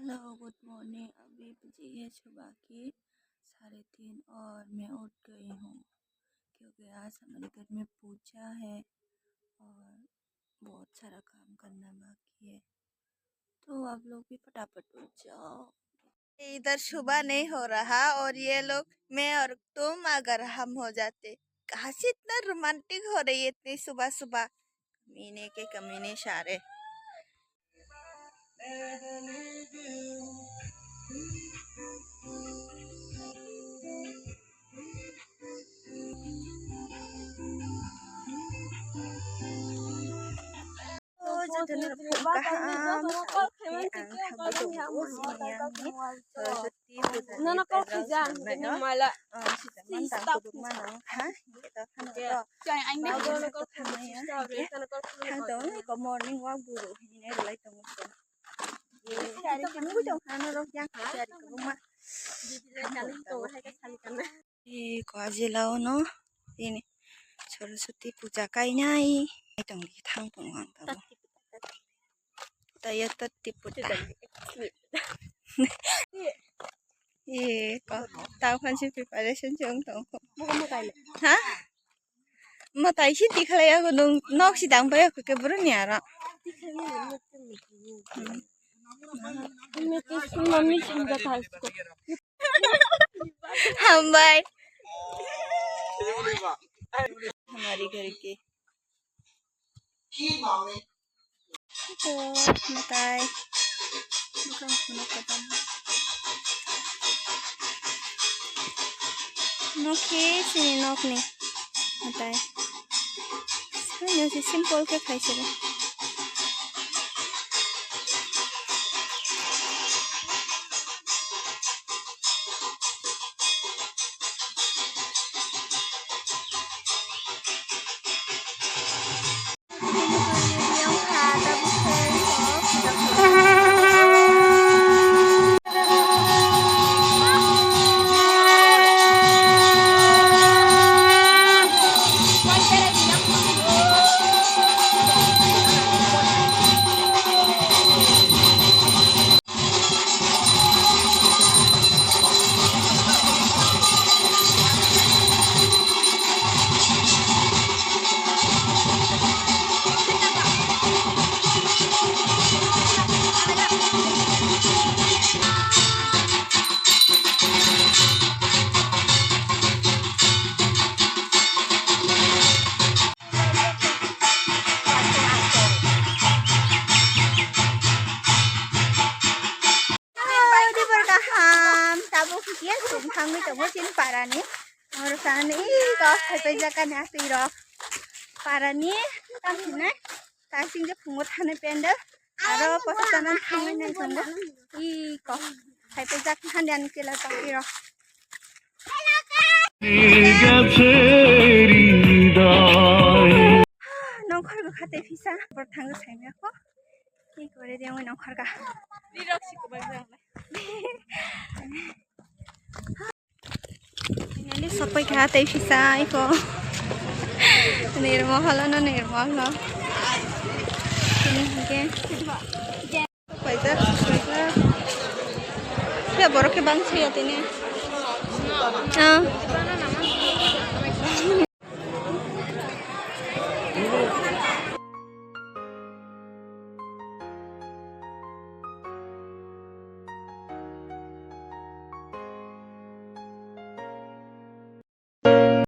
Hello good morning. अभी बजी है सुबह की 3:30 और मैं उठ गई हूँ क्योंकि आज हमारे घर में पूजा है और बहुत सारा काम करना बाकी है। तो आप लोग भी फटाफट उठ जाओ। इधर सुबह नहीं हो रहा और ये लोग मैं और तुम अगर हम हो जाते। कहाँ से इतना रोमांटिक हो रही है इतनी सुबह सुबह। कमीने के कमीने सारे। सरस्वती मॉर्निंग वॉक बुरो सरस्वती पूजा कायनाय ये प्रिपरेशन हा मताई सी दिखलाया को नोक सी दांग बाय को के बुरनि आरा मम्मी समझा था इसको हम भाई हमारी घर के तो मताई bukan kuno katan noki sini nok nih matai sebenarnya sih simple ke kayak sih kami tunggu sini parani harus sana kau sampai jakan api roh parani kami nih kasih je pungut hane pendel ada posisinya kami nih tunggu kau sampai jakan dan kila tapi roh nongkar gue kate bisa bertanggung saya kok kore dia mau nongkar kah dirok sih kebanyakan ini sampai kate bisa iko nirmahal no nirmahal ini mungkin payah ya borok ke bang sih ya ini